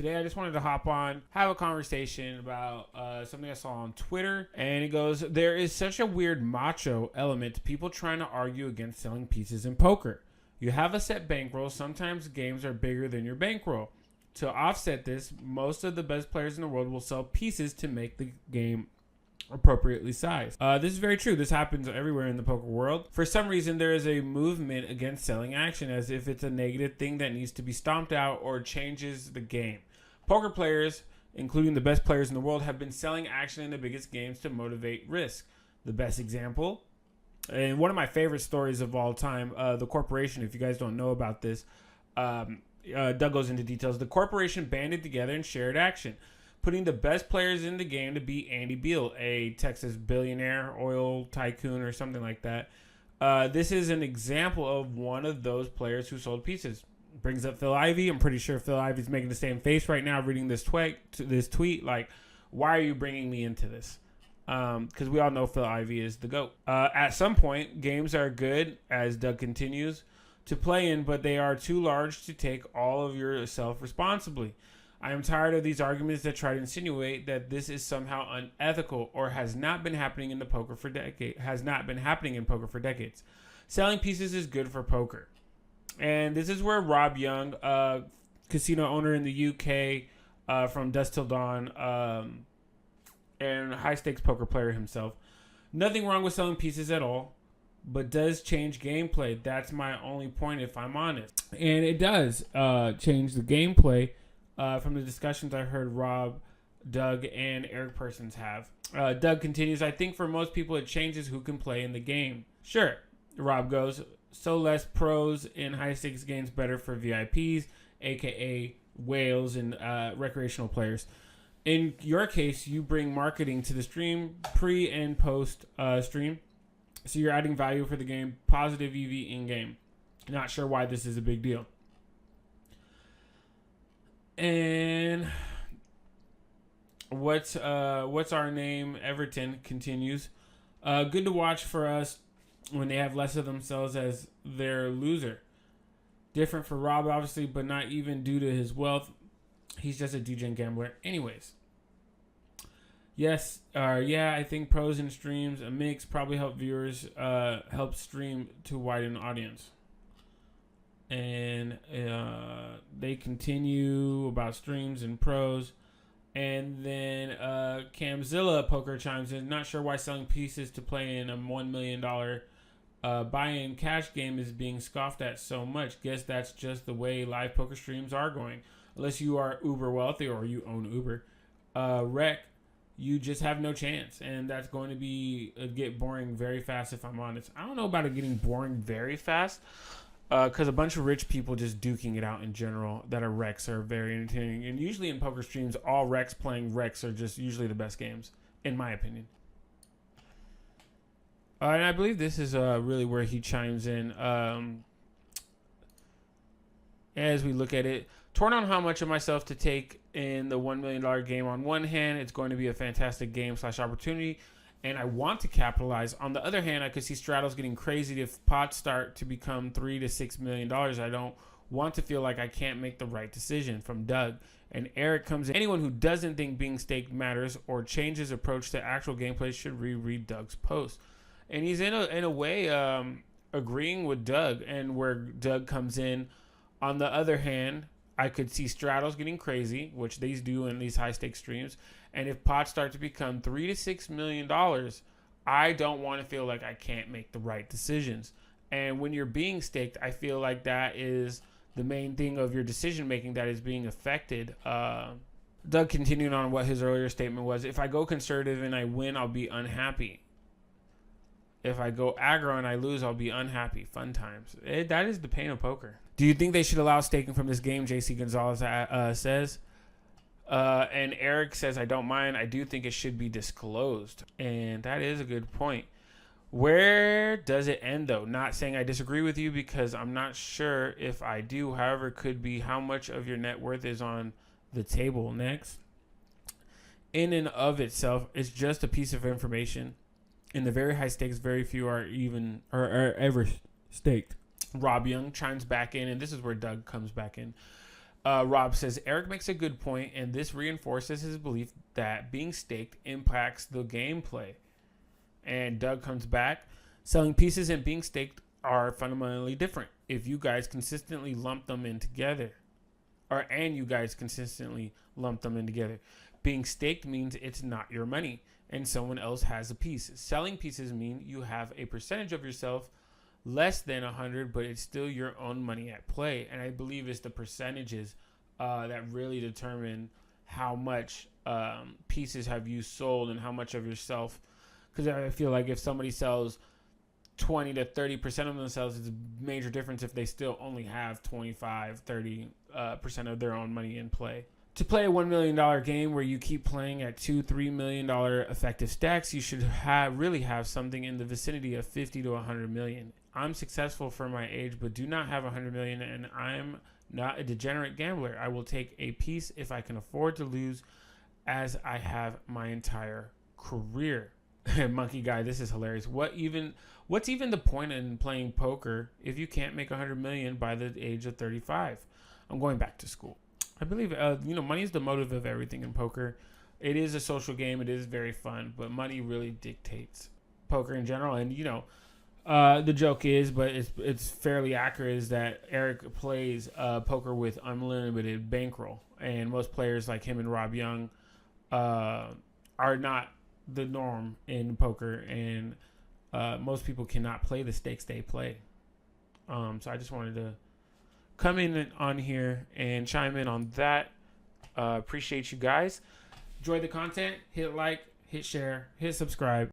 Today I just wanted to hop on, have a conversation about something I saw on Twitter, and it goes, there is such a weird macho element to people trying to argue against selling pieces in poker. You have a set bankroll, sometimes games are bigger than your bankroll. To offset this, most of the best players in the world will sell pieces to make the game appropriately sized. This is very true. This happens everywhere in the poker world. For some reason, there is a movement against selling action as if it's a negative thing that needs to be stomped out or changes the game. Poker players, including the best players in the world, have been selling action in the biggest games to motivate risk. The best example, and one of my favorite stories of all time, the corporation, if you guys don't know about this, Doug goes into details. The corporation banded together and shared action, putting the best players in the game to beat Andy Beal, a Texas billionaire, oil tycoon, or something like that. This is an example of one of those players who sold pieces. Brings up Phil Ivey. I'm pretty sure Phil Ivey's making the same face right now reading this tweet. Like, why are you bringing me into this? Because we all know Phil Ivey is the GOAT. At some point, games are good, as Doug continues, to play in, but they are too large to take all of yourself responsibly. I am tired of these arguments that try to insinuate that this is somehow unethical or has not been happening in poker for decades. Selling pieces is good for poker. And this is where Rob Yong, casino owner in the UK, from Dusk Till Dawn, and high stakes poker player himself. Nothing wrong with selling pieces at all, but does change gameplay. That's my only point, if I'm honest. And it does change the gameplay from the discussions I heard Rob, Doug, and Eric Persons have. Doug continues, I think for most people it changes who can play in the game. Sure, Rob goes, so less pros in high stakes games better for VIPs, aka whales and recreational players. In your case, you bring marketing to the stream, pre and post stream. So you're adding value for the game, positive EV in-game. Not sure why this is a big deal. And what's our name? Everton continues. Good to watch for us when they have less of themselves as their loser. Different for Rob, obviously, but not even due to his wealth. He's just a degen gambler. Anyways. Yes, yeah, I think pros and streams, a mix, probably help viewers, help stream to widen audience. And they continue about streams and pros. And then Camzilla Poker chimes in, not sure why selling pieces to play in a $1 million buy-in cash game is being scoffed at so much. Guess that's just the way live poker streams are going. Unless you are uber wealthy or you own Uber. Rec, you just have no chance. And that's going to get boring very fast, if I'm honest. I don't know about it getting boring very fast. Because a bunch of rich people just duking it out in general that are Recs are very entertaining. And usually in poker streams, all Recs playing Recs are just usually the best games, in my opinion. And I believe this is really where he chimes in. As we look at it, torn on how much of myself to take in the $1 million game. On one hand, it's going to be a fantastic game / opportunity, and I want to capitalize. On the other hand, I could see straddles getting crazy if pots start to become $3 to $6 million. I don't want to feel like I can't make the right decision. From Doug. And Eric comes in. Anyone who doesn't think being staked matters or changes approach to actual gameplay should reread Doug's post. And he's in a way agreeing with Doug, and where Doug comes in. On the other hand, I could see straddles getting crazy, which these do in these high stakes streams. And if pots start to become $3 to $6 million, I don't want to feel like I can't make the right decisions. And when you're being staked, I feel like that is the main thing of your decision making that is being affected. Doug continued on what his earlier statement was. If I go conservative and I win, I'll be unhappy. If I go aggro and I lose, I'll be unhappy. Fun times. That is the pain of poker. Do you think they should allow staking from this game? JC Gonzalez says. And Eric says, I don't mind. I do think it should be disclosed. And that is a good point. Where does it end, though? Not saying I disagree with you, because I'm not sure if I do. However, it could be how much of your net worth is on the table next. In and of itself, it's just a piece of information. In the very high stakes, very few are ever staked. Rob Yong chimes back in, and this is where Doug comes back in. Rob says, Eric makes a good point, and this reinforces his belief that being staked impacts the gameplay. And Doug comes back, selling pieces and being staked are fundamentally different. If you guys consistently lump them in together, being staked means it's not your money and someone else has a piece. Selling pieces mean you have a percentage of yourself less than 100, but it's still your own money at play. And I believe it's the percentages that really determine how much pieces have you sold and how much of yourself. Because I feel like if somebody sells 20 to 30% of themselves, it's a major difference if they still only have 25-30% of their own money in play. To play a $1 million game where you keep playing at $2-3 million effective stacks, you should really have something in the vicinity of 50 to 100 million. I'm successful for my age, but do not have 100 million, and I'm not a degenerate gambler. I will take a piece if I can afford to lose, as I have my entire career. Monkey Guy, this is hilarious. What's even the point in playing poker if you can't make 100 million by the age of 35? I'm going back to school. I believe, money is the motive of everything in poker. It is a social game. It is very fun, but money really dictates poker in general. And, the joke is, but it's fairly accurate, is that Eric plays poker with unlimited bankroll. And most players like him and Rob Yong are not the norm in poker. And most people cannot play the stakes they play. So I just wanted to come in on here and chime in on that. Appreciate you guys. Enjoy the content. Hit like, hit share, hit subscribe.